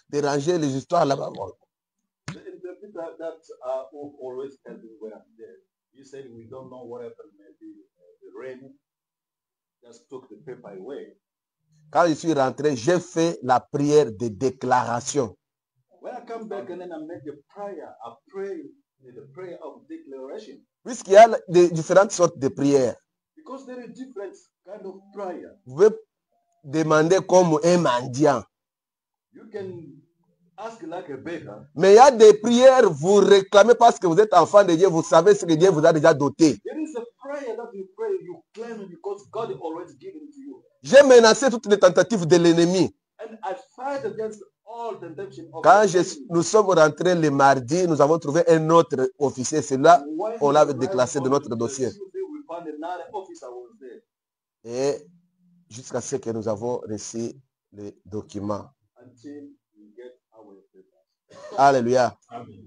déranger les histoires là-bas. The interpreter that always tells me when I'm there. He said we don't know what happened. Maybe the rain just took the paper away. Quand je suis rentré, j'ai fait la prière de déclaration. When I come back and then I make a prayer, I pray the prayer of declaration. Puisqu'il y a différentes sortes de prières. Because there are different kind of prayer. Vous pouvez demander comme un mendiant. You can ask like a beggar. Mais il y a des prières, vous réclamez parce que vous êtes enfant de Dieu, vous savez ce que Dieu vous a déjà doté. There is a prayer that you pray, you claim it because God always given to you. J'ai menacé toutes les tentatives de l'ennemi. And I fight against all temptation of Quand the enemy. nous sommes rentrés le mardi, nous avons trouvé un autre officier. C'est là on l'avait déclassé de notre dossier. We found another officer was there. Et jusqu'à ce que nous avons reçu les documents. Until we get our papers. Alléluia.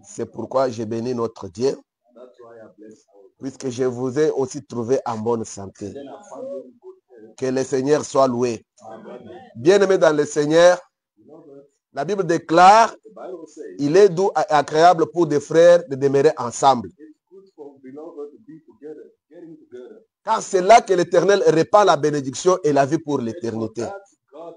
C'est pourquoi j'ai béni notre Dieu. That's why I bless our God. Puisque je vous ai aussi trouvé en bonne santé. Then I found them in good health. Que le Seigneur soit loué. Amen. Bien-aimés dans le Seigneur, You know that la Bible déclare, the Bible says il est doux et agréable pour des frères de demeurer ensemble. it's good for beloved to be together, getting together. Car c'est là que l'Éternel répand la bénédiction et la vie pour It's for l'éternité. that God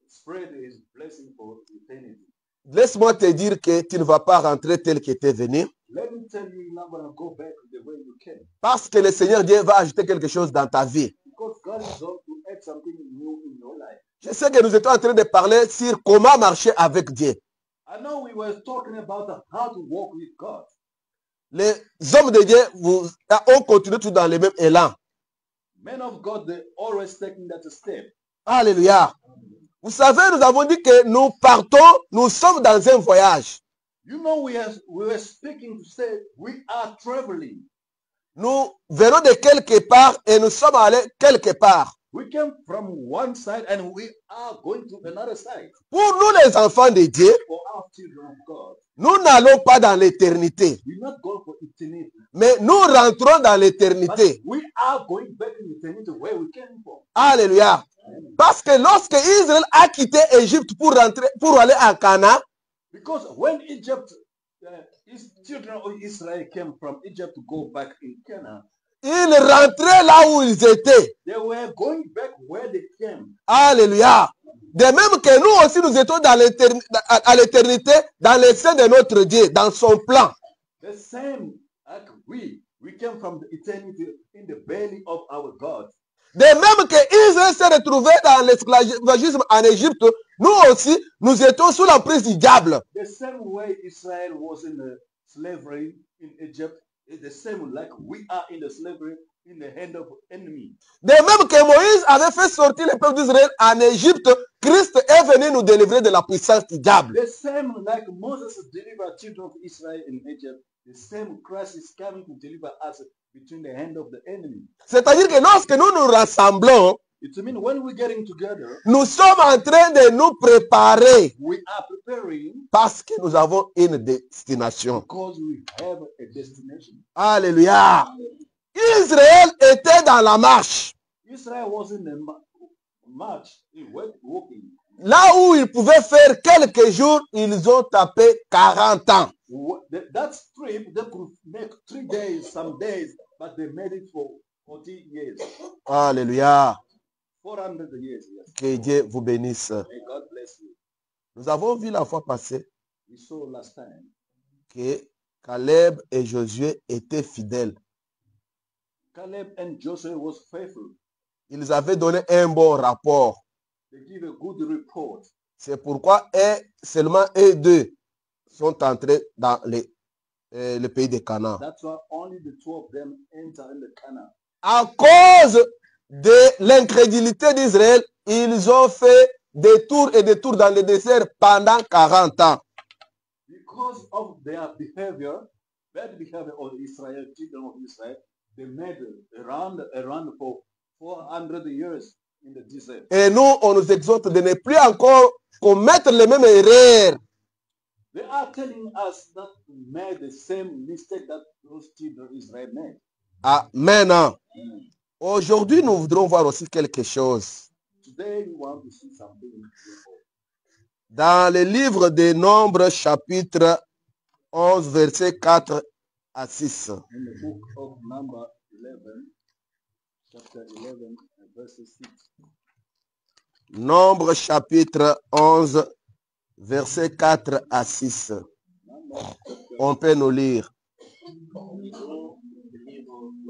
spread His blessing for eternity. Laisse-moi te dire que tu ne vas pas rentrer tel que tu es venu. Let me tell you, you're not going to go back the way you came. Parce que le Seigneur Dieu va ajouter quelque chose dans ta vie. Because God is going to add something new in your life. Je sais que nous étions en train de parler sur comment marcher avec Dieu. I know we were talking about how to walk with God. Les hommes de Dieu ont continué tout dans le même élan. Men of God, they always taking that step. Alléluia. Vous savez, nous avons dit que nous partons, nous sommes dans un voyage. You know, we were speaking to say we are traveling. Nous venons de quelque part et nous sommes allés quelque part. We came from one side and we are going to another side. Pour nous les enfants de Dieu, For our children of God, nous n'allons pas dans l'éternité, we're not going for eternity. mais nous rentrons dans But l'éternité. we are going back in eternity where we came from. Alléluia. Parce que lorsque Israël a quitté Égypte pour aller à Canaan, Because when Egypt, children of Israel came from Egypt to go back in Canaan, ils rentraient là où ils étaient. they were going back where they came. Alléluia. De même que nous aussi, nous étions à l'éternité, dans les seins de notre Dieu, dans son plan. The same like we came from the eternity in the belly of our God. De même que Israël s'est retrouvé dans l'esclavagisme en Égypte, nous aussi, nous étions sous l'emprise du diable. The same way Israel was in the slavery in Egypt is the same like we are in the slavery in the hand of enemy. De même que Moïse avait fait sortir le peuple d'Israël en Égypte, Christ est venu nous délivrer de la puissance du diable. The same like Moses delivered children of Israel in Egypt, the same Christ is coming to deliver us between the hand of the enemy. C'est-à-dire que lorsque nous nous rassemblons, It means when we're getting together, nous sommes en train de nous préparer we are preparing parce que nous avons une destination. because we have a destination. Alléluia. Israël était dans la marche. Israel was in the march, in walking. Là où ils pouvaient faire quelques jours, ils ont tapé 40 ans. That trip, they could make 3 days, some days, but they made it for 40 years. Alléluia. 400 years, yes. Que Dieu vous bénisse. May God bless you. Nous avons vu la fois passée We saw last time que Caleb et Josué étaient fidèles. Caleb and Joshua was faithful. Ils avaient donné un bon rapport. They give a good report. C'est pourquoi seulement eux deux sont entrés dans le pays de Canaan. That's why only the two of them enter in the Canaan. À cause de l'incrédulité d'Israël, ils ont fait des tours et des tours dans le désert pendant 40 ans. Because of their behavior, bad behavior of Israel, children of Israel, they made around for 400 years in the desert. Et nous, on nous exhorte de ne plus encore commettre les mêmes erreurs. They are telling us that we made the same mistake that those children of Israel made. Amen. Aujourd'hui, nous voudrons voir aussi quelque chose. Today we want to see something. Dans le livre des Nombres, chapitre 11, versets 4 à 6. In the book of Number 11, chapter 11, verse 6. Nombre, chapitre 11, versets 4 à 6. On peut nous lire. Nous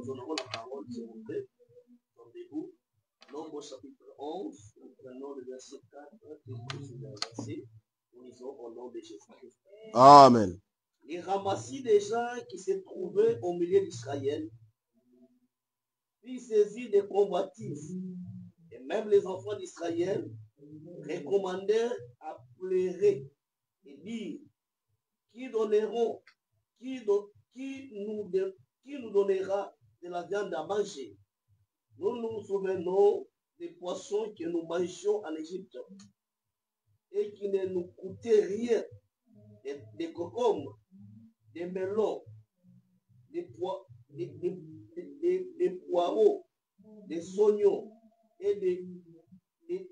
honorons la parole, s'il vous plaît. Rendez-vous. Nombre chapitre 11, nous prenons le verset 4 et le verset. Nous lisons au nom de Jésus-Christ. Amen. Les ramassis des gens qui se trouvaient au milieu d'Israël firent saisir des convoitises. Et même les enfants d'Israël recommandèrent à pleurer et dire, qui nous donnera de la viande à manger? Nous nous souvenons des poissons que nous mangions en Égypte et qui ne nous coûtaient rien, des cocombres, des melons, des poireaux, des oignons et des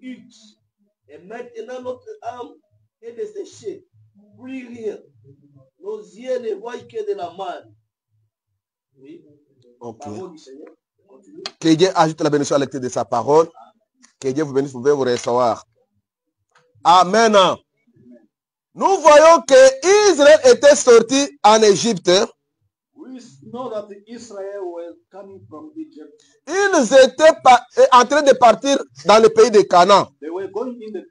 huttes. Et maintenant notre âme est desséchée, plus rien. Nos yeux ne voient que de la manne. Oui. Ok. Parole du Seigneur. Continue. Que Dieu ajoute la bénédiction à la lecture de sa parole. Que Dieu vous bénisse, vous pouvez vous recevoir. Amen. Nous voyons que Israël était sorti en Égypte. We know that Israel was coming from Egypt. Ils étaient en train de partir dans le pays de Canaan. They were going in the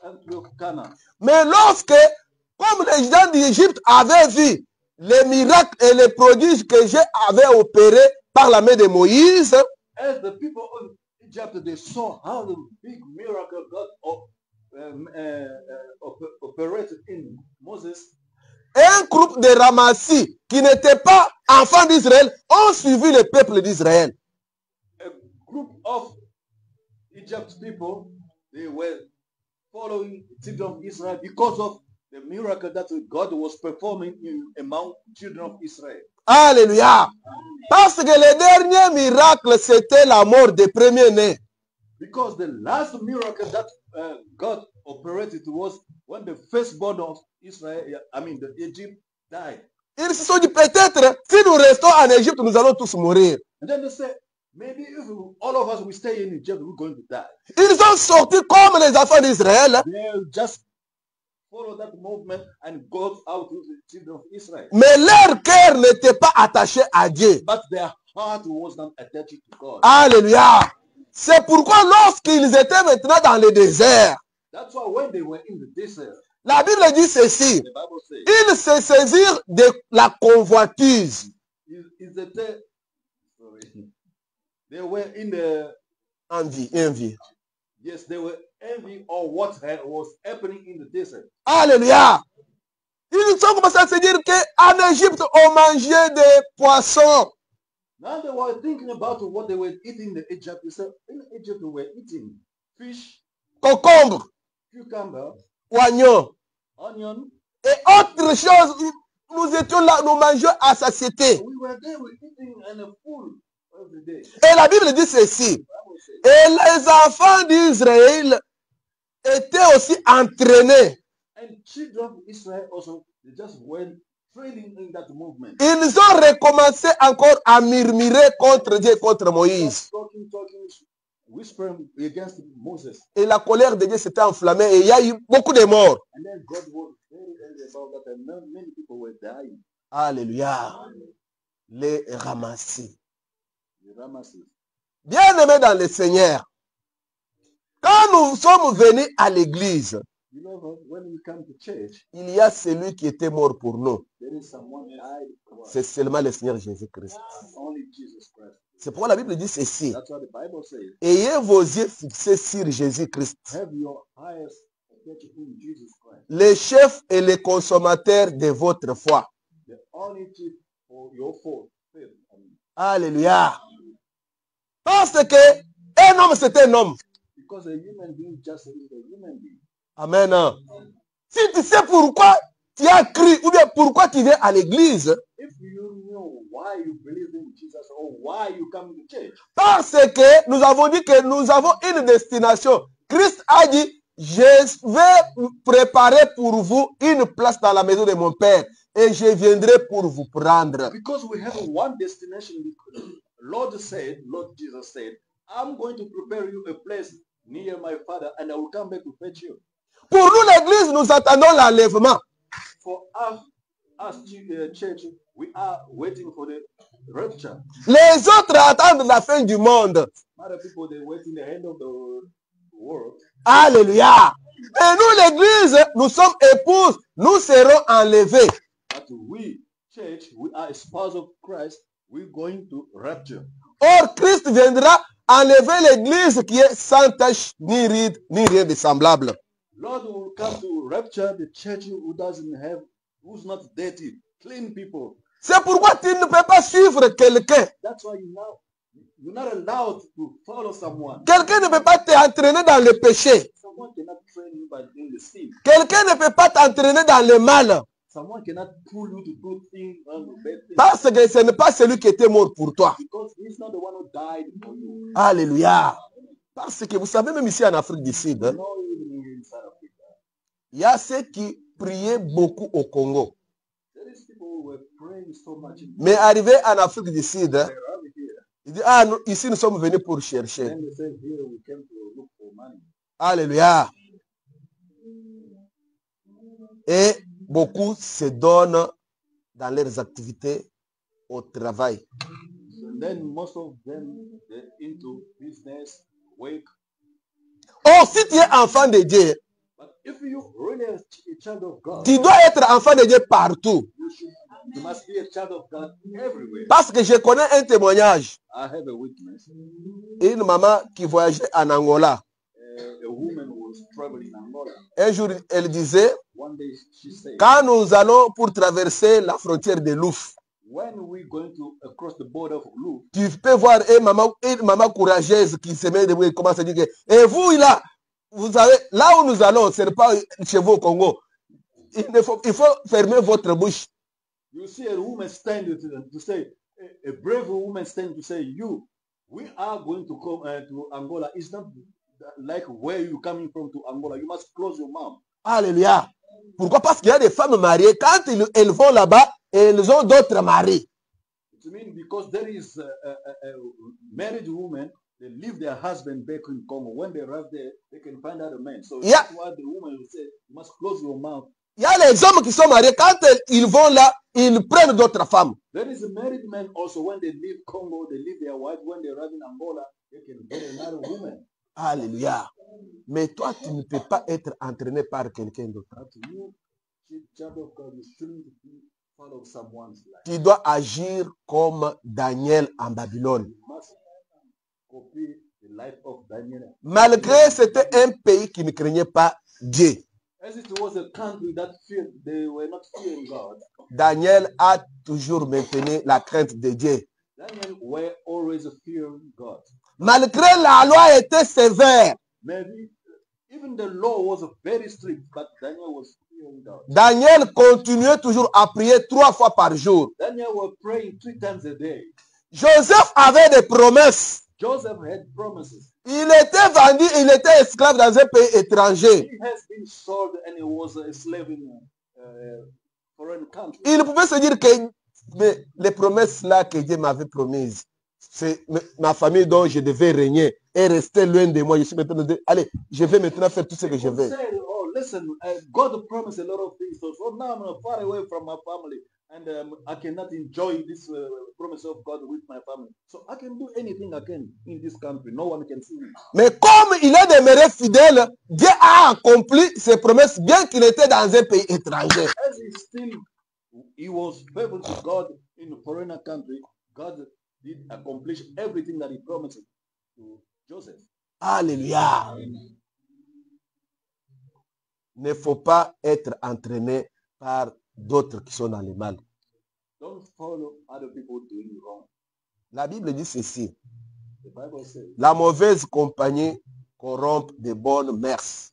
country of Canaan. Mais lorsque, comme les gens d'Égypte avaient vu les miracles et les prodiges que Dieu avait opérés par la main de Moïse, As the people of Egypt, they saw how the big miracle God operated in Moses. un groupe de ramassis qui n'étaient pas enfants d'Israël ont suivi le peuple d'Israël. A group of Egypt people, they were following the children of Israel because of the miracle that God was performing among children of Israel. Alléluia. Parce que le dernier miracle, c'était la mort des premiers-nés. Because the last miracle that God operated was when the firstborn of Israel, the Egypt, died. Ils se sont dit peut-être, si nous restons en Égypte, nous allons tous mourir. And then they said, maybe if all of us we stay in Egypt, we're going to die. Ils ont sorti comme les enfants d'Israël. They just follow that movement and go out with the children of Israel. Mais leur cœur n'était pas attaché à Dieu. But their heart was not attached to God. Alléluia. C'est pourquoi lorsqu'ils étaient maintenant dans le désert, That's why when they were in the desert, la Bible dit ceci. the Bible says, Ils se saisirent de la convoitise. they were in the, Envie. yes, they were envy of what was happening in the desert. Alléluia. Ils ont commencé à se dire qu'en Égypte, on mangeait des poissons. Now they were thinking about what they were eating in Egypt. They said, in Egypt we were eating fish, Concombres, cucumber, oignons onion. et autres choses. Nous étions là, nous mangeons à satiété. We were there, we were eating and full every day. Et la Bible dit ceci. Bible says, Et les enfants d'Israël étaient aussi entraînés. and children of Israel also, they just went training in that movement. Ils ont recommencé encore à murmurer contre Dieu et contre Moïse. Talking, whispering against Moses. Et la colère de Dieu s'était enflammée et il y a eu beaucoup de morts. And then God was very angry about that, and many people were dying. Alléluia. Les ramassis. The Ramasses. Bien-aimés dans le Seigneur, quand nous sommes venus à l'église, Beloved, when we come to church, il y a celui qui était mort pour nous. there is someone died for us. C'est seulement le Seigneur Jésus-Christ. Only Jesus Christ. C'est pourquoi la Bible dit ceci. That's what the Bible says. Ayez vos yeux fixés sur Jésus-Christ, Have your eyes attached in Jesus Christ, le chef et le consommateur de votre foi. the only chief for your faith. Alléluia. Parce que un homme, c'est un homme. Because a human being just is a human being. Amen. Si tu sais pourquoi tu as cru ou bien pourquoi tu viens à l'église, If you know why you believe in Jesus or why you come to church, parce que nous avons dit que nous avons une destination. Christ a dit, je vais préparer pour vous une place dans la maison de mon Père et je viendrai pour vous prendre. Because we have one destination. Lord Jesus said, I'm going to prepare you a place near my Father and I will come back to fetch you. Pour nous, l'Église, nous attendons l'enlèvement. For us church, we are waiting for the rapture. Les autres attendent la fin du monde. Other people, they wait in the end of the world. Alléluia. Et nous, l'Église, nous sommes épouses, nous serons enlevés. But we, church, we are a spouse of Christ. We're going to rapture. Or, Christ viendra enlever l'Église qui est sans tache, ni ride, ni rien de semblable. Lord will come to rapture the church who's not dirty, clean people. C'est pourquoi tu ne peux pas suivre quelqu'un. That's why you're not allowed to follow someone. Quelqu'un ne peut pas t'entraîner dans le péché. Someone cannot train you by doing the sin. Quelqu'un ne peut pas t'entraîner dans le mal. Someone cannot pull you to do things and bad things. Parce que ce n'est pas celui qui était mort pour toi. Because he's not the one who died for you. Alléluia. Parce que vous savez, même ici en Afrique du Sud, hein, No, even inside Africa. il y a ceux qui priaient beaucoup au Congo. There is people who were praying so much. Mais arrivé en Afrique du Sud, hein, They're out here. il dit, ah, nous, ici nous sommes venus pour chercher. Then they say, here we came to look for money. Alléluia. Et beaucoup se donnent dans leurs activités au travail. And then most of them, they're into business, work. Or, si tu es enfant de Dieu, But if you really are a child of God, tu dois être enfant de Dieu partout. you must be a child of God everywhere. Parce que je connais un témoignage. I have a witness. Une maman qui voyageait en Angola. A woman who was traveling in Angola. Un jour, elle disait, One day she said, quand nous allons pour traverser la frontière de Louf, when we're going to cross the border of Lou, tu peux voir une maman courageuse qui se met debout et commence à dire que, et vous là, vous savez, là où nous allons, ce n'est pas chez vous au Congo. Il faut fermer votre bouche. you see a woman stand to say, a brave woman stand to say, we are going to come to Angola. It's not like where you coming from to Angola. You must close your mouth. Alléluia. Pourquoi? Parce qu'il y a des femmes mariées. Quand elles vont là-bas, elles ont d'autres maris. It means because there is a married woman, they leave their husband back in Congo. When they arrive there, they can find out a man. So Yeah. that's why the woman will say, you must close your mouth. Il y a les hommes qui sont mariés. Quand ils vont là, ils prennent d'autres femmes. There is a married man also. When they leave Congo, they leave their wife. When they arrive in Angola, they can get another woman. Alléluia. Mais toi, tu ne peux pas être entraîné par quelqu'un d'autre. But you, child of God, you shouldn't be part of someone's life. Tu dois agir comme Daniel en Babylone. You must copy the life of Daniel. Malgré c'était un pays qui ne craignait pas Dieu. As it was a country that feared, they were not fearing God. Daniel a toujours maintenu la crainte de Dieu. Daniel were always fearing God. Malgré la loi était sévère, Maybe even the law was very strict, but Daniel was fearing God. Daniel continuait toujours à prier 3 fois par jour. Daniel was praying 3 times a day. Joseph avait des promesses. Joseph had promises. Il était vendu, il était esclave dans un pays étranger. He has been sold and he was a slave in a foreign country. Il pouvait se dire que mais les promesses là que Dieu m'avait promises, c'est ma famille dont je devais régner et rester loin de moi. Je suis maintenant allez, je vais maintenant faire tout ce que je veux. Said, oh, listen, God promised a lot of things. So now I'm far away from my family. And I cannot enjoy this promise of God with my family. So I can do anything I can in this country. No one can see me. Mais comme il est demeuré fidèle, Dieu a accompli ses promesses bien qu'il était dans un pays étranger. As he was faithful to God in a foreign country, God did accomplish everything that he promised to Joseph. Alléluia. Il ne faut pas être entraîné par d'autres qui sont dans le mal. Don't follow other people doing wrong. La Bible dit ceci. The Bible says, La mauvaise compagnie corrompt de bonnes mœurs.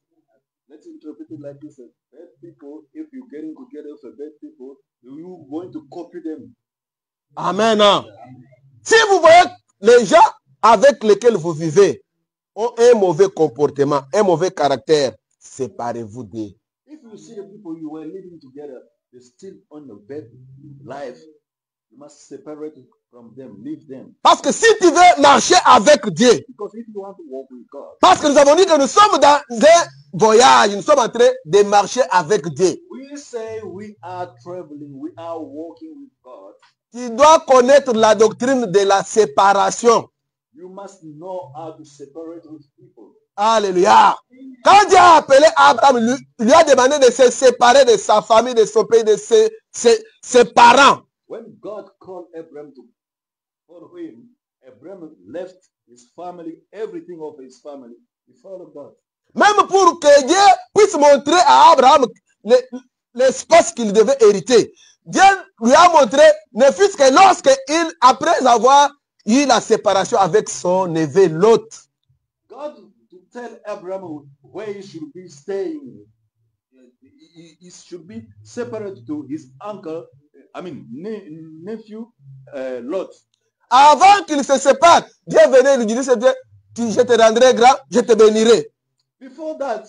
let's interpret it like this. Bad people, if you're getting together with bad people, you're going to copy them. Amen. Si vous voyez les gens avec lesquels vous vivez ont un mauvais comportement, un mauvais caractère, séparez-vous d'eux. If you see the people you were living together, they're still on the bed life, you must separate from them, leave them. Parce que si tu veux marcher avec Dieu, Because if you want to walk with God, parce que nous avons dit que nous sommes dans un voyage, nous sommes en train de marcher avec Dieu. we say we are traveling, we are walking with God. Tu dois connaître la doctrine de la séparation. You must know how to separate with people. Alléluia. Quand Dieu a appelé Abraham, lui a demandé de se séparer de sa famille, de son pays, de ses parents. When God called Abraham to follow him, Abraham left his family, everything of his family. He followed God. Même pour que Dieu puisse montrer à Abraham l'espace qu'il devait hériter. Dieu lui a montré, ne fût-ce que lorsqu'il, après avoir eu la séparation avec son neveu Lot, God to tell Abraham where he should be staying. He should be separate to his uncle, nephew Lot. avant qu'il se sépare, Dieu venait lui dire, je te rendrai grand, je te bénirai. Before that,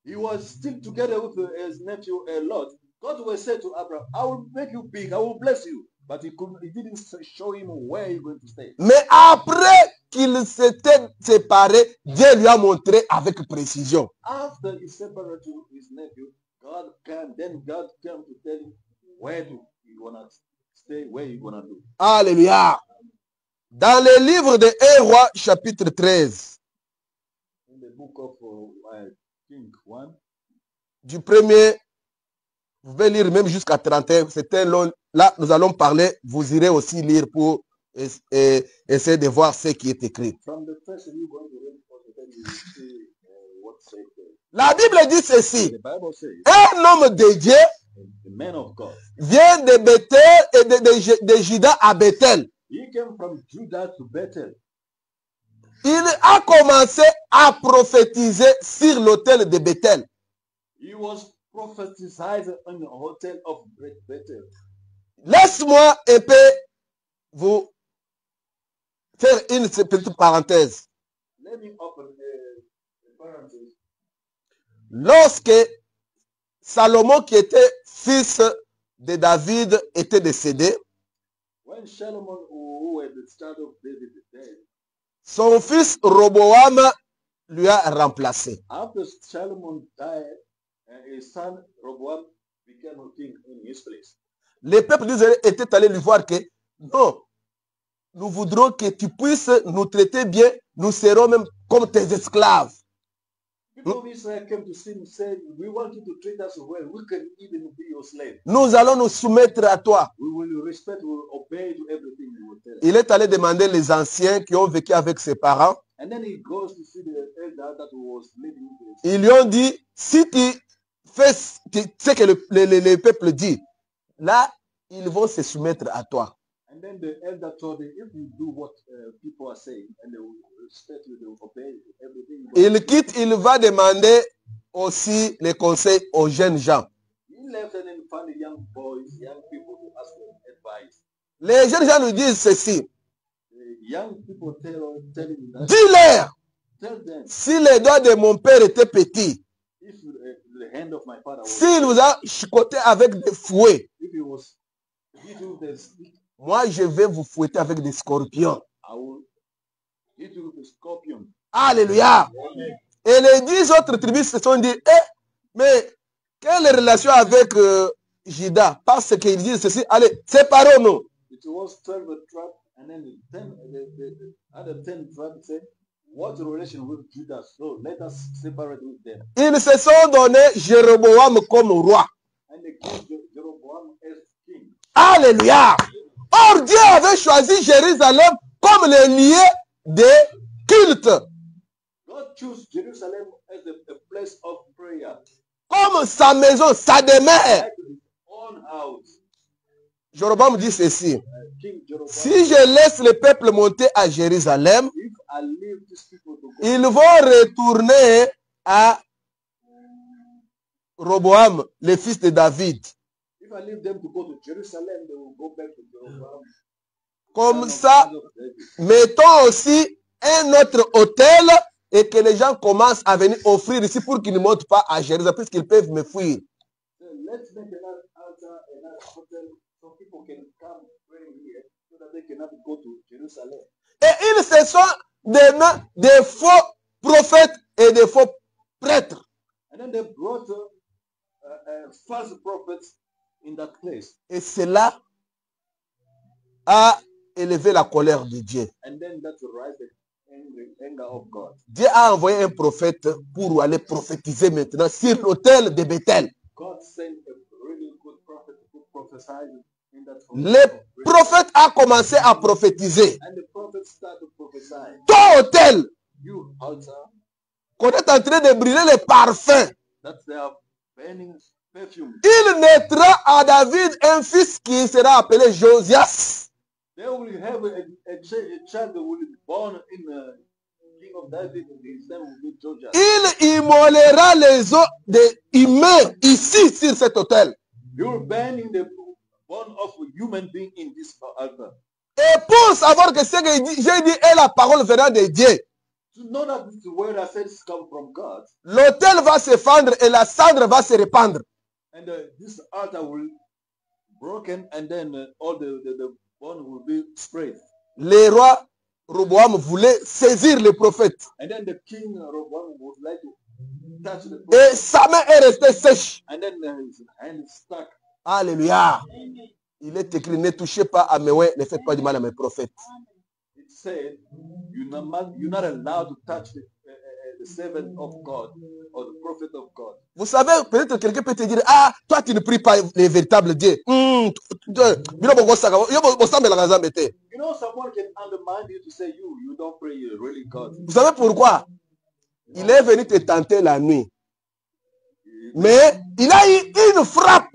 he was still together with his nephew Lot. God will say to Abraham, I will make you big, I will bless you. But he didn't show him where he's going to stay. Mais après qu'il s'était séparé, Dieu lui a montré avec précision. After he separated his nephew, God came to tell him where he gonna stay, where he gonna do. Alléluia. Dans le livre de 1 Roi, chapitre 13, In the book of King 1, du premier, vous pouvez lire même jusqu'à 31, c'est un long, là nous allons parler, vous irez aussi lire pour essayer de voir ce qui est écrit. from the first you going to read for the then you will see what's said there. La Bible dit ceci, The Bible says, un homme de Dieu the man of God, vient de Bethel et de Juda à Bethel. he came from Judah to Bethel. Il a commencé à prophétiser sur l'autel de Bethel. He was prophesied on the hotel of Bethel. Laisse-moi un peu vous faire une petite parenthèse. Let me open the parenthesis. Lorsque Salomon, qui était fils de David, était décédé, When Solomon, who was the child of David, died, son fils Roboam lui a remplacé. after Solomon died, his son Rehoboam became a king in his place. Les peuples d'Israël étaient allés lui voir que non, nous voudrons que tu puisses nous traiter bien, nous serons même comme tes esclaves. People of Israel came to see him and said, we want you to treat us well. We can even be your slave. Nous allons nous soumettre à toi. We will respect, we will obey to everything you will tell us. Il est allé demander les anciens qui ont vécu avec ses parents. And then he goes to see the elder that was living with him. Ils lui ont dit, si tu fais ce que le peuple dit, là, ils vont se soumettre à toi. And then the elder told him, if you do what people are saying, and they will respect you, they will obey everything. Il quitte, il va demander aussi les conseils aux jeunes gens. He left and then found the young boys, young people to ask for advice. Les jeunes gens lui disent ceci. The young people tell him that, Dis-leur, tell them, si les doigts de mon père étaient petits, if the hand of my father was, s'il vous a chicoté avec des fouets, if he was hit you with a stick, moi je vais vous fouetter avec des scorpions. I will hit you with a scorpion. Alléluia. Et les 10 autres tribus se sont dit, mais quelle relation avec Juda? Parce qu'ils disent ceci, allez, séparons-nous. It was 12 tribes, and then the other 10 tribes said, what relation with Judah? So let us separate with them. Ils se sont donné Jéroboam comme roi. And they gave Jeroboam as king. Alléluia. Or, Dieu avait choisi Jérusalem comme le lieu de culte, God chose Jerusalem as a place of prayer, comme sa maison, sa demeure. like his own house. Jéroboam dit ceci, King Jeroboam, si je laisse le peuple monter à Jérusalem, if I leave these people to go, ils vont retourner à Roboam, le fils de David. if I leave them to go to Jerusalem, they will go back to Jeroboam. Comme son ça, of David. mettons aussi un autre autel et que les gens commencent à venir offrir ici pour qu'ils ne montent pas à Jérusalem, puisqu'ils peuvent me fuir. So let's make another altar, another hotel, so people can come pray here, so that they cannot go to Jerusalem. Et ils se sont des mains des faux prophètes et des faux prêtres. And then they brought false prophets in that place. Et cela a élevé la colère de Dieu. And then that rise the anger of God. Dieu a envoyé un prophète pour aller prophétiser maintenant sur l'autel de Bethel. God sent a really good prophet who prophesied in that Le prophète a commencé à prophétiser. And the prophet started prophesying. Ton autel, You altar, qu'on est en train de brûler les parfums. that they are burning perfume. Il naîtra à David un fils qui sera appelé Josias. They will have a child that will be born in the king of David, and his name will be Josiah. Il immolera les os des humains ici sur cet autel. You're burning the bone of a human being in this altar. Et pour savoir que ce que j'ai dit est la parole venant de Dieu, To know that this word I said is come from God, l'autel va se fendre et la cendre va se répandre. and this altar will broken, and then all the bone will be spread. Le roi Roboam voulait saisir le prophète. And then the king Rehoboam would like to touch the Et prophet, sa main est restée sèche. and then his hand is stuck. Alléluia. Il est écrit, ne touchez pas à mes oins, ne faites pas du mal à mes prophètes. It said, you're not allowed to touch the servant of God or the prophet of God. Vous savez, peut-être quelqu'un peut te dire, ah, toi tu ne pries pas les véritables dieux. You know, someone can undermine you to say you don't pray really God. Vous savez pourquoi? Il est venu te tenter la nuit. Mais il a eu une frappe.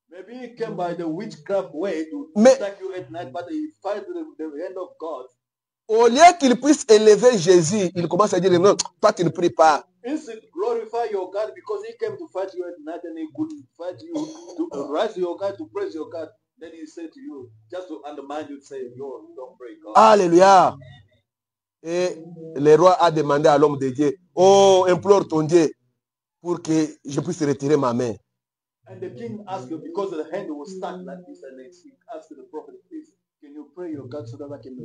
Maybe he came by the witchcraft way to Mais- attack you at night, but he fight the hand of God. Au lieu qu'il puisse élever Jésus, il commence à dire, non, toi tu ne pries pas. Instead, glorify your God because he came to fight you at night and he could fight you to rise your God, to praise your God. Then he said to you, just to undermine you, say, you don't pray God. Alléluia. Et le roi a demandé à l'homme de Dieu, oh, implore ton Dieu pour que je puisse retirer ma main. And the king asked you, because the hand was stuck like this, and he asked the prophet, please, can you pray your God so that I can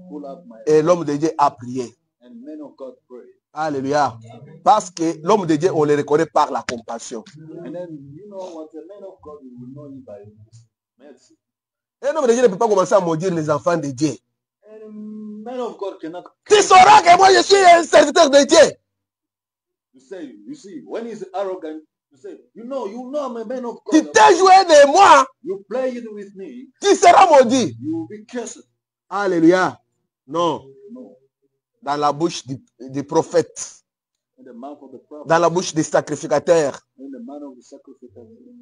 pull out my Et l'homme de Dieu a prié. And men of God pray. Alléluia. Parce que l'homme de Dieu, on le reconnaît par la compassion. And then, you know what, the man of God, you will know him by mercy. Un homme de Dieu ne peut pas commencer à maudire les enfants de Dieu. And a man of God cannot. Tu sauras que moi je suis un serviteur de Dieu. You see, when he's arrogant, you say, you know I'm a man of Tu God. t'es joué de moi, You play it with me, tu seras maudit. you will be cursed. Alléluia. Non. No. Dans la bouche du prophète, In the mouth of the prophet, dans la bouche du sacrificateur, in the mouth of the sacrifice,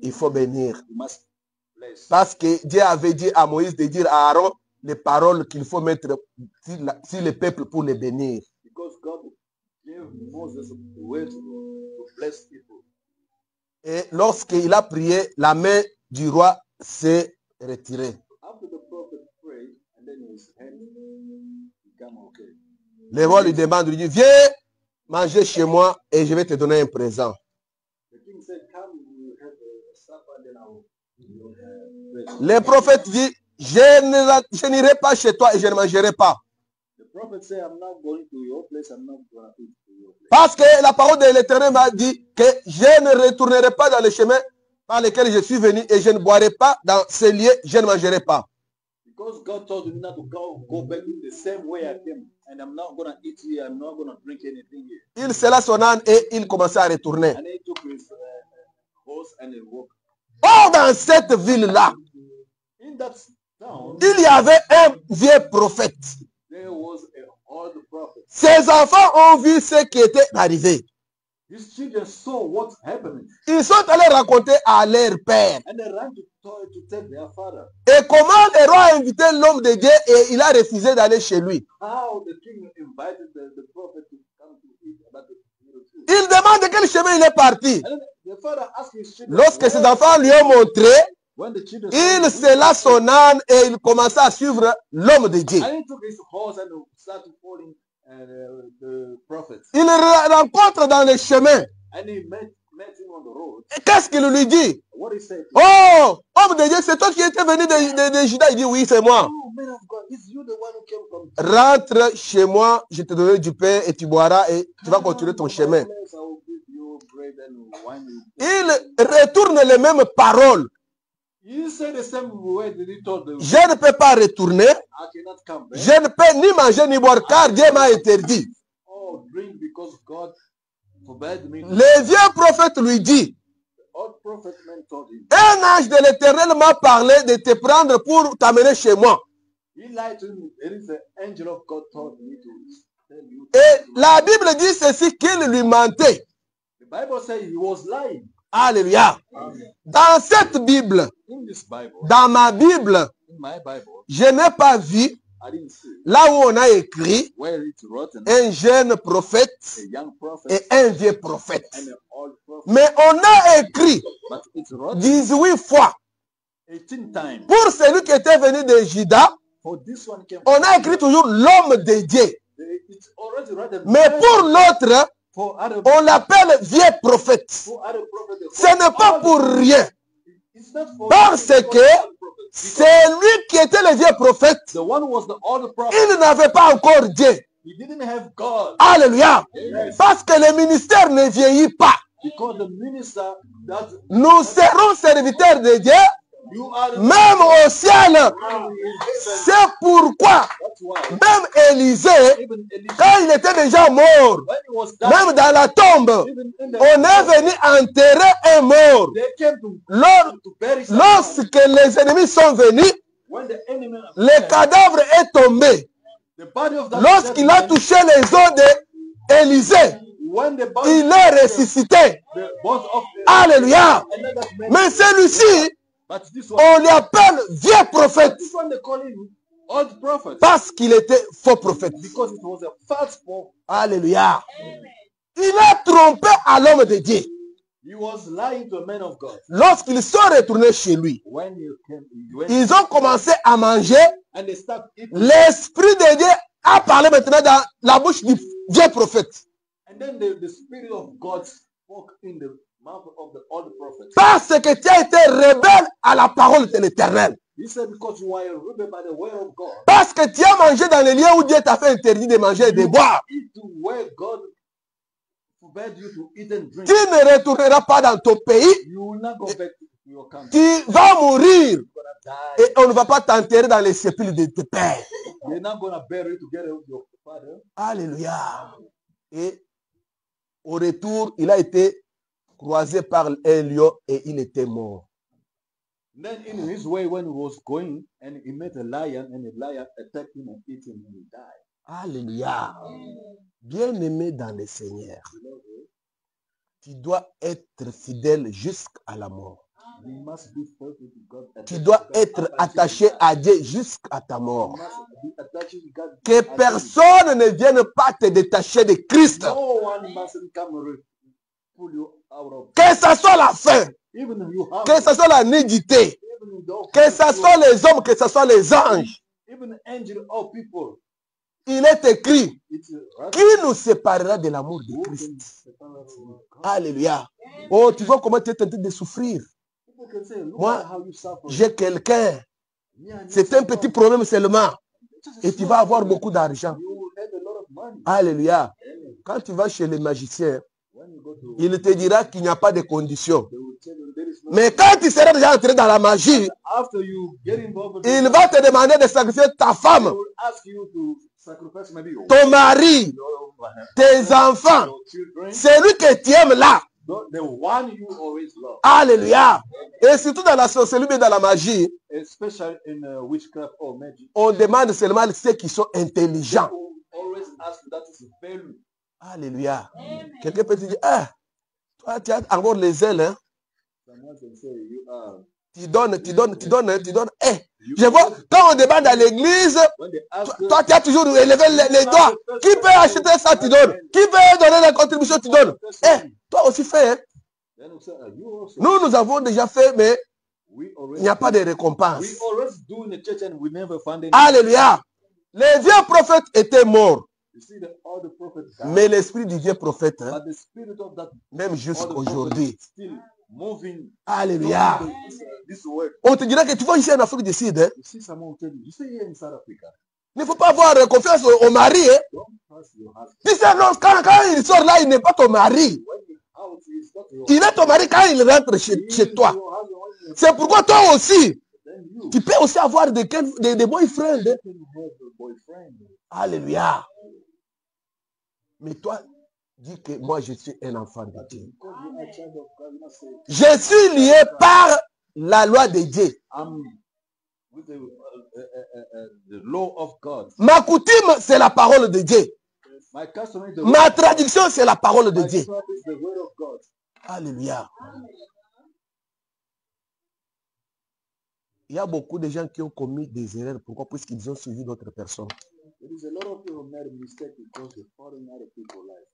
il faut bénir. you must bless. Parce que Dieu avait dit à Moïse de dire à Aaron les paroles qu'il faut mettre sur le peuple pour les bénir. Because God gave Moses the word to bless people. Et lorsqu'il a prié, la main du roi s'est retirée. After the prophet prayed, and then his hand became okay. Le roi lui demande, lui dit, viens manger chez moi et je vais te donner un présent. The king said, come, you have a supper, then I will bless. Le prophète dit, je n'irai pas chez toi et je ne mangerai pas. The prophet said, I'm not going to your place, I'm not going to eat to your place. Parce que la parole de l'Éternel m'a dit que je ne retournerai pas dans le chemin par lequel je suis venu et je ne boirai pas dans ces lieux, je ne mangerai pas. Because God told me not to go back the same way I came, and I'm not going to eat here, I'm not going to drink anything here. Il sella son âne et il commença à retourner. And he took his horse and he walked. Or, dans cette ville-là, In that town, il y avait un vieux prophète. there was an old prophet. Ses enfants ont vu ce qui était arrivé. His children saw what's happening, Ils sont allés raconter à leur père. and they ran to tell their father Et comment le roi a invité l'homme de Dieu et il a refusé d'aller chez lui. how the king invited the prophet to come to eat about the food. Il demande de quel chemin il est parti. And then the father asked his children, Lorsque ses where- enfants lui ont montré, when the children il saw him, sella son âne et il commença à suivre l'homme de Dieu. and he took his horse and started following the prophets. Il le rencontre dans les chemins. And he met him on the road. Et qu'est-ce qu'il lui dit? What he said? Oh, homme de Dieu, c'est toi qui étais venu de Juda. Il dit oui, c'est moi. Oh, man of God, is you the one who came from Rentre chez moi, je te donnerai du pain et tu boiras et tu vas continuer ton chemin. I will give you bread and wine. Il retourne les mêmes paroles. You say the same word that he told them. Je ne peux pas retourner. I cannot come back. Je ne peux ni manger ni boire car Dieu m'a interdit. Oh, drink because God forbade me. Les vieux prophètes lui disent, The old prophet man told him. un ange de l'Éternel m'a parlé de te prendre pour t'amener chez moi. He lied to him. There is an angel of God told me to tell you. Et la Bible dit ceci, qu'il lui mentait. The Bible says he was lying. Alléluia. Dans cette Bible, In this Bible, dans ma Bible, in my Bible, je n'ai pas vu I didn't see là où on a écrit where it's written un jeune prophète a young prophet et un vieux prophète. and an old prophet, Mais on a écrit but it's written 18 fois 18 times. pour celui qui était venu de Juda. For this one came. On a écrit toujours l'homme de Dieu. It's already written. Mais pour l'autre, for other on l'appelle vieux prophète. for other prophets, Ce n'est pas pour rien. It's not for Parce que c'est lui qui était le vieux prophète. the one who was the old prophet. Il n'avait pas encore Dieu. He didn't have God Alléluia. Parce que le ministère ne vieillit pas. because the minister that Nous serons serviteurs de Dieu, you are the même au ciel. C'est pourquoi That's why même Élisée, even Elisha, quand il était déjà mort, when he was dying, même dans la tombe, even in the on est venu enterrer un mort. they came to bury someone. Lorsque les ennemis sont venus, When the enemy le cadavre est tombé. the body of that Lorsqu'il a man, touché les os d'Élisée, when the body il est ressuscité. the bones of Alléluia. another man, Mais celui-ci, but this one, on l'appelle vieux prophète this one they call him old prophet parce qu'il était faux prophète. because it was a false prophet. Alléluia. Il a trompé à l'homme de Dieu. He was lying to a man of God. Lorsqu'ils sont retournés chez lui, When he came, he went ils ont commencé à manger. and they start eating. L'Esprit de Dieu a parlé maintenant dans la bouche du vieux prophète. And then the Spirit of God spoke in the mouth of the old prophet. Parce que tu as été rebelle à la parole de l'Éternel. He said, because you are a rebel by the word of God. Parce que tu as mangé dans les lieux où Dieu t'a fait interdit de manger et de boire. Eat to where God forbade you to eat and drink. Tu ne retourneras pas dans ton pays. You will not go back to your country. Tu vas mourir. You're gonna die. Et on ne va pas t'enterrer dans les sépulcres de tes pères. They're not gonna bury you together with your father. Alléluia. Et au retour, il a été croisé par un lion et il était mort. Then in his way when he was going and he met a lion and the lion attacked him and ate him and he died. Alléluia. Bien-aimé dans le Seigneur, tu dois être fidèle jusqu'à la mort. You must be faithful to God. Tu dois être attaché à Dieu jusqu'à ta You mort. must be attached to God. Que personne ne vienne pas te détacher de Christ. No one mustn't come and pull you out of. Que ce soit la faim, Even if you have, que ce soit la nudité, even if those que ce soit les hommes, que ce soit les anges. even angel or people, Il est écrit, it's right. qui nous séparera de l'amour de Who can Christ? separate us from God? Alléluia. Oh, tu vois comment tu es tenté de souffrir. People can say, look Moi, at how you suffer. J'ai quelqu'un, Me and you c'est un suffer. petit problème seulement. Just a Et tu small vas avoir problem. beaucoup d'argent. You will have a lot of money. Alléluia. Amen. Quand tu vas chez les magiciens, When you go to, il te dira qu'il n'y a pas de conditions. they will tell you there is no. Mais quand tu seras déjà entré dans la magie, After you get involved, il va te demander de sacrifier ta they femme, will ask you to sacrifice maybe your ton mari, tes enfants. your children, Celui que tu aimes là. the one you always love, Alléluia. Et surtout dans la sorcellerie et dans la magie, especially in witchcraft or magic. on demande seulement ceux qui sont intelligents. People always ask that is a value. Alléluia. Quelqu'un peut te dire, ah, toi tu as encore les ailes, hein? Someone can say you are. Tu donnes. Eh, je vois, quand on demande à l'église, When they ask you, toi tu as toujours élevé les doigts. Qui peut acheter ça, tu donnes. Qui peut donner la contribution, tu donnes. Eh, toi aussi fais, hein? then we say, you also. Nous avons déjà fait, mais We il already, n'y a pas de récompense. we always do in the church and we never find any. Alléluia. Les vieux prophètes étaient morts. You see that all the prophets died, Mais l'esprit du Dieu prophète, hein, but the spirit of that même all the jusqu'aujourd'hui. prophets still moving. Alléluia. This word. On te dira que tu vas ici en Afrique du Sud. Hein. You see someone tell you stay here in South Africa. Il ne faut pas avoir confiance au mari. Hein. Don't trust your husband. Tu sais, non, quand il sort là, il n'est pas ton mari. When you're out, he's not your Il est ton mari quand il rentre chez toi. your husband when you're C'est pourquoi toi aussi, then you tu peux aussi avoir des boyfriends. Hein. can have a boyfriend. Alléluia. Mais toi, dis que moi, je suis un enfant de Dieu. Because you are a child of God, you must say, Je suis lié par la loi de Dieu. I'm with the law of God. Ma coutume, c'est la parole de Dieu. My custom is the Ma word of God. traduction, c'est la parole de My Dieu. trust is the word of God. Alléluia. Il y a beaucoup de gens qui ont commis des erreurs. Pourquoi? Puisqu'ils ont suivi d'autres personnes. There is a lot of people who made a mistake because they're following other people's life.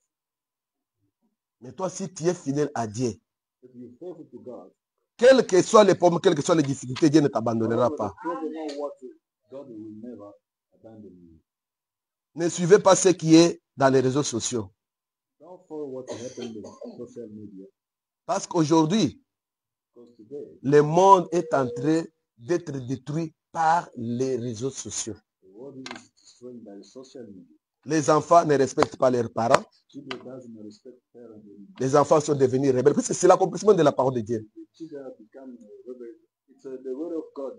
Mais toi, si tu es fidèle à Dieu, If you're faithful to God, quelles que soient les pommes, quelles que soient les difficultés, Dieu ne t'abandonnera whatever pas. the problem or what, God will never abandon you. Ne suivez pas ce qui est dans les réseaux sociaux. Don't follow what happened in social media. Parce qu'aujourd'hui, Because today, le monde est en train d'être détruit par les réseaux sociaux. the world is destroyed by social media. Les enfants ne respectent pas leurs parents. Children doesn't respect parents anymore. Les enfants sont devenus rebelles. Parce que c'est l'accomplissement de la parole de Dieu. The children have become rebels. It's the word of God.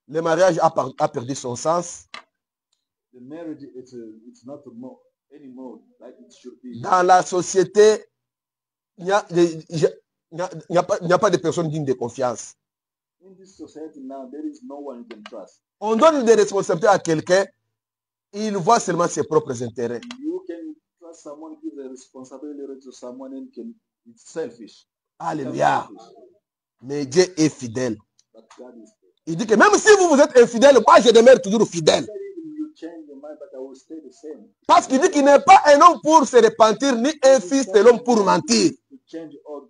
Le mariage a perdu son sens. The marriage, it's not anymore like it should be. Dans la société, il n'y a pas de personnes dignes de confiance. In this society now, there is no one you can trust. On donne des responsabilités à quelqu'un, il voit seulement ses propres intérêts. You can trust someone, give the responsibility to someone, and it's selfish. Alléluia. Selfish. Mais Dieu est fidèle. But God is faithful. Il dit que même si vous êtes infidèle, moi je demeure toujours fidèle. He said, even you change your mind, but I will stay the same. Parce qu'il dit qu'il n'est pas un homme pour se repentir, ni un fils de l'homme pour mentir. To change or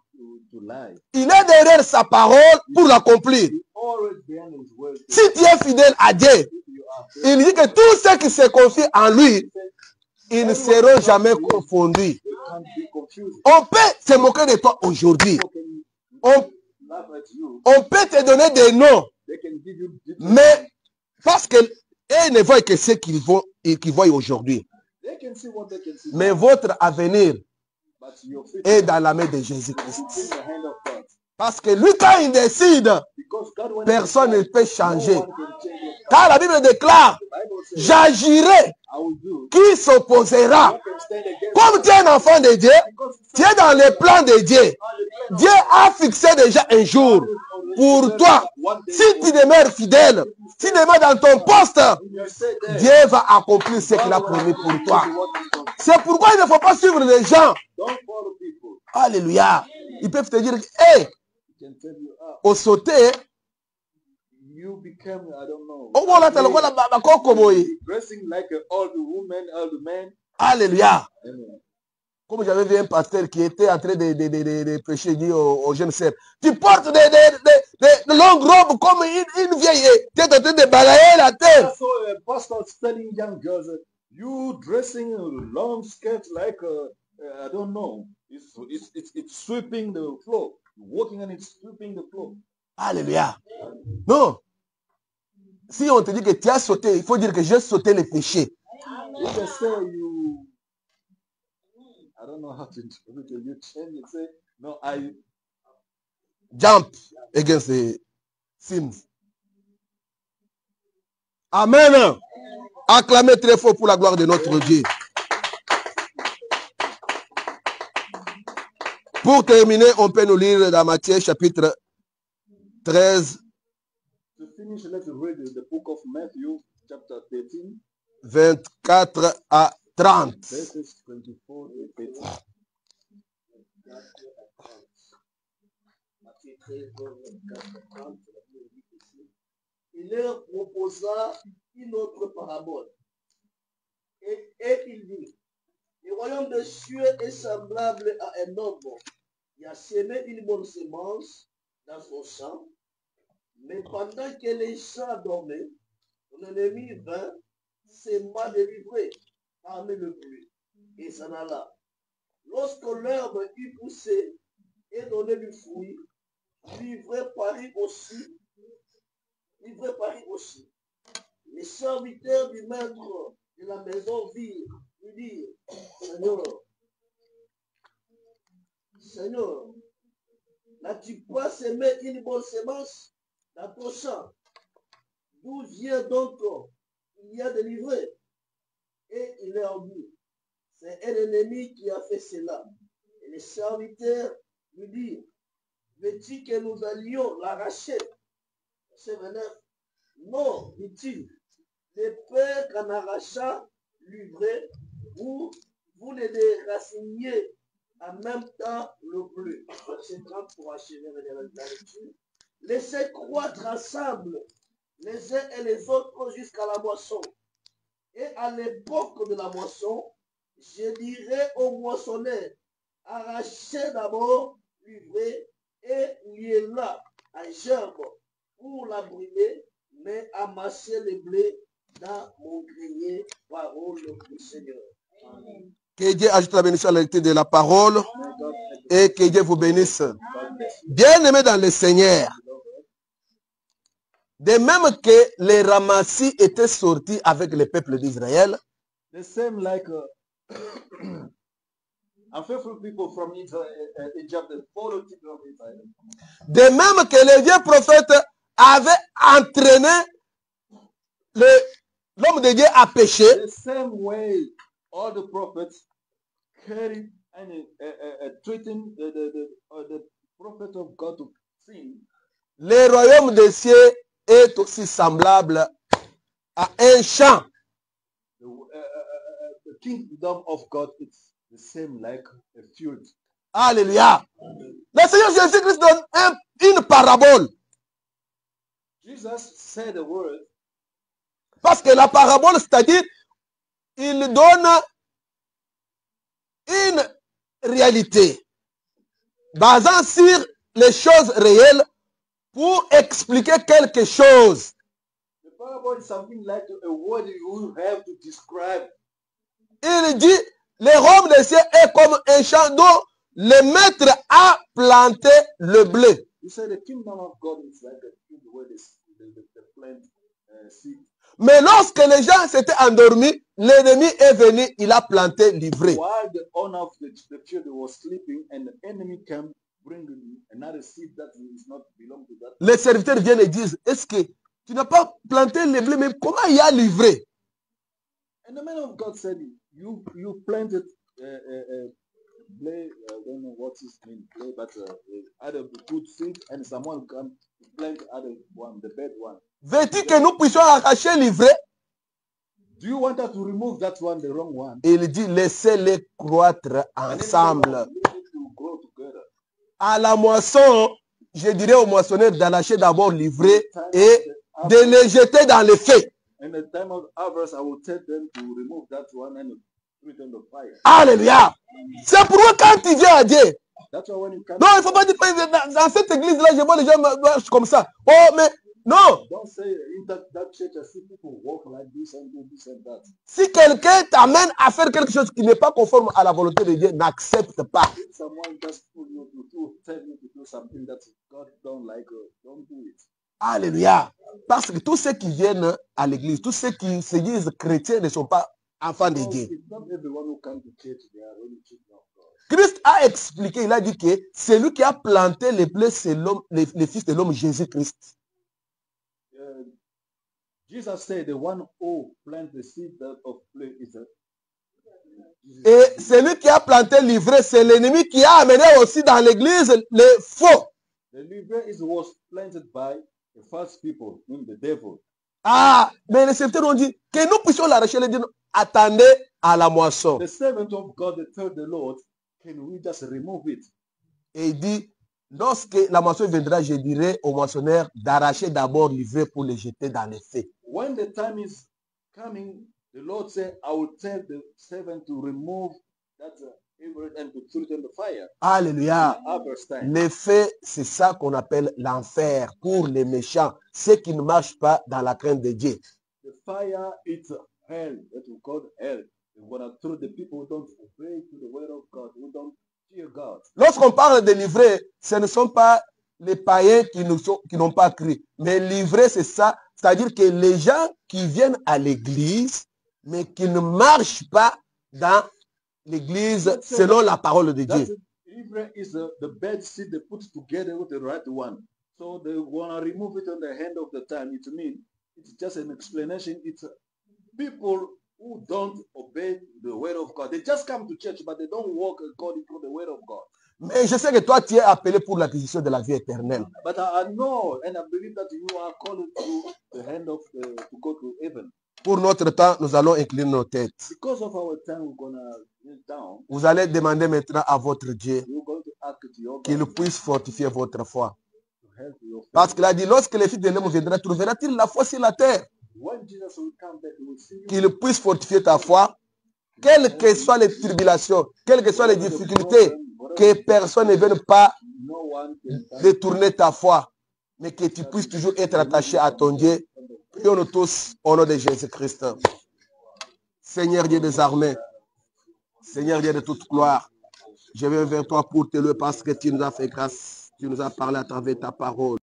to lie. Il est derrière sa parole pour l'accomplir. He always behind his word. Si tu es fidèle à Dieu, If you are faithful, il dit que tous ceux qui se confient en lui, ils ne seront jamais confondus. they can't be confused. On peut se moquer de toi aujourd'hui. People can On, laugh at you. on peut te donner des noms, They can give you different mais parce qu'ils ne voient que ce qu'ils voient aujourd'hui. They can see what they can see. Mais votre avenir But your future est dans la main de Jésus-Christ. is in the hand of God. Parce que lui, quand il décide, Because God, when personne ne he peut decides, changer. no one can change your path. Car la Bible déclare, The Bible says, j'agirai, I will do. qui s'opposera. Who can stand against Comme tu es un enfant de Dieu, Because tu es dans les plans de Dieu. Dieu a fixé déjà un jour pour toi. Si tu demeures fidèle, si tu demeures dans ton poste, you say that, Dieu va accomplir ce qu'il a promis pour toi. C'est pourquoi il ne faut pas suivre les gens. don't follow people. Alléluia. Ils peuvent te dire, hé, He can tell you, au sauté, you become, I don't know, on voit là, t'as le droit là, bakoko boy. dressing like an old woman, old man. Alléluia. Amen. Comme j'avais vu un pasteur qui était en train de prêcher, il dit aux jeunes sœurs, tu portes de longues robes comme une vieille, tu es en train de balayer la terre. So a pastor telling young girls, you dressing a long skirt like I don't know, it's sweeping the floor, walking and it's sweeping the floor. Alléluia. Non. Si on te dit que tu as sauté, il faut dire que j'ai sauté le péché. If they say you, I don't know how to interpret it, you change it, say, no, I Jump against the sins. Amen. Acclamez très fort pour la gloire de notre Dieu. Pour terminer, on peut nous lire dans Matthieu chapitre 13, to finish, let's read the book of Matthew, chapter 13, 24 à 30. verses 24 and 30. Matthieu 13, 24, 30, la Bible dit ceci. Il leur proposa une autre parabole. Et il dit, le royaume des cieux est semblable à un homme qui a semé une bonne semence dans son champ, mais pendant que les gens dormaient, son ennemi vint, sema de l'ivraie parmi le blé. Et ça n'a là. Lorsque l'herbe y poussait et donnait du fruit, l'ivraie parut aussi. Les serviteurs du maître de la maison virent, lui dirent, Seigneur, n'as-tu pas semé une bonne semence dans ton champ? D'où vient donc il y a de l'ivraie? Et il leur dit, c'est un ennemi qui a fait cela. Et les serviteurs lui dirent, veux-tu que nous allions l'arracher? Verset 29. Non, dit-il, de peur qu'en arrachant l'ivraie, vous ne déraciniez en même temps le bleu. Verset 30 pour achever la lecture. Laissez croître ensemble les uns et les autres jusqu'à la moisson. Et à l'époque de la moisson, je dirai aux moissonneurs, arrachez d'abord l'ivraie et liez-la à gerbe pour la brûler, mais amassez le blé dans mon grenier, parole du Seigneur. Amen. Que Dieu ajoute la bénédiction à la lecture de la parole et que Dieu vous bénisse. Bien-aimés dans le Seigneur, de même que les ramassis étaient sortis avec le peuple d'Israël, the same like unfaithful people from Egypt that followed the children of Israel. de même que les vieux prophètes avaient entraîné l'homme de Dieu à pécher, The same way all the prophets carried and treating the prophet of God to sin. le royaume des cieux est aussi semblable à un champ. The kingdom of God is the same like a field. Alléluia. Le Seigneur Jésus-Christ donne une parabole. Jesus said a word. Parce que la parabole, c'est-à-dire, il donne une réalité basant sur les choses réelles pour expliquer quelque chose. The parable is something like a word you have to describe. Il dit, le royaume des cieux est comme un champ dont le maître a planté le blé. He said the kingdom of God is like a field where the plant seed. Mais lorsque les gens s'étaient endormis, l'ennemi est venu, il a planté l'ivraie. While the owner of the field was sleeping and the enemy came bringing another seed that is not belong to that. Les serviteurs viennent et disent, est-ce que tu n'as pas planté le blé, mais comment il y a l'ivraie? And the man of God said, you planted blé, I don't know what is mean blé, but other good seed, and someone come to plant other one, the bad one. Veux-tu que nous puissions arracher l'ivraie? Do you want us to remove that one, the wrong one? Il dit, laissez-les croître ensemble. To grow together. À la moisson, je dirais aux moissonneurs d'arracher d'abord l'ivraie et de les jeter dans le feu. In the time of harvest, I will tell them to remove that one and put it on the fire. Alléluia. C'est pourquoi quand tu viens à Dieu, That's why when you come, non, il ne faut pas dire dans cette église-là, je vois les gens marchent comme ça. Oh, mais non. don't say in that church I see people walk like this and do this and that. Si quelqu'un t'amène à faire quelque chose qui n'est pas conforme à la volonté de Dieu, n'accepte pas. If someone just pull you to tell you to do something that God don't like, don't do it. Alléluia. Parce que tous ceux qui viennent à l'église, tous ceux qui se disent chrétiens ne sont pas enfants de Dieu. It's not everyone who comes to church, they are really children of God. Christ a expliqué, il a dit que c'est lui qui a planté les blés, c'est l'homme, le fils de l'homme Jésus-Christ. Jesus said the one who plants the seed of blé is Et celui qui a planté l'ivraie, c'est l'ennemi qui a amené aussi dans l'église les faux. the liver was planted by the false people, meaning the devil. Ah, mais les serviteurs ont dit que nous puissions l'arracher. Ils disent, attendez à la moisson. The servant of God told the Lord, can we just remove it? Et il dit, lorsque la moisson viendra, je dirai aux moissonneurs d'arracher d'abord l'ivraie pour le jeter dans les feux. When the time is coming, the Lord said, I will tell the servant to remove that and to throw it in the fire. Alléluia. Harvest time. Les feux, c'est ça qu'on appelle l'enfer pour les méchants, ceux qui ne marchent pas dans la crainte de Dieu. The fire is hell, that we call hell. We're going to throw the people who don't obey to the word of God, who don't fear God. Lorsqu'on parle de livrer, ce ne sont pas les païens qui n'ont pas cru. Mais livrer, c'est ça. C'est-à-dire que les gens qui viennent à l'église, mais qui ne marchent pas dans l'église selon la parole de Dieu. Livre is the bed seat they put together with the right one. So they want to remove it on the hand of the time. It means it's just an explanation. It's people who don't obey the word of God. They just come to church, but they don't walk according to the word of God. Mais je sais que toi, tu es appelé pour l'acquisition de la vie éternelle. But I know and I believe that you are called to the hand of to go to heaven. Pour notre temps, nous allons incliner nos têtes. Because of our time, we're gonna kneel down. Vous allez demander maintenant à votre Dieu We're going to ask to your God qu'il puisse fortifier votre foi. to help your faith. Parce qu'il a dit, lorsque les fils de l'homme viendront, trouvera-t-il la foi sur la terre? When Jesus will come back, he will see you. Qu'il puisse fortifier ta foi, quelles que soient les tribulations, quelles que soient les difficultés, que personne ne vienne pas No one can détourner ta foi, mais que tu puisses toujours être attaché à ton Dieu. Prions-nous tous au nom de Jésus-Christ. Seigneur Dieu des armées, Seigneur Dieu de toute gloire, je viens vers toi pour te louer parce que tu nous as fait grâce, tu nous as parlé à travers ta parole.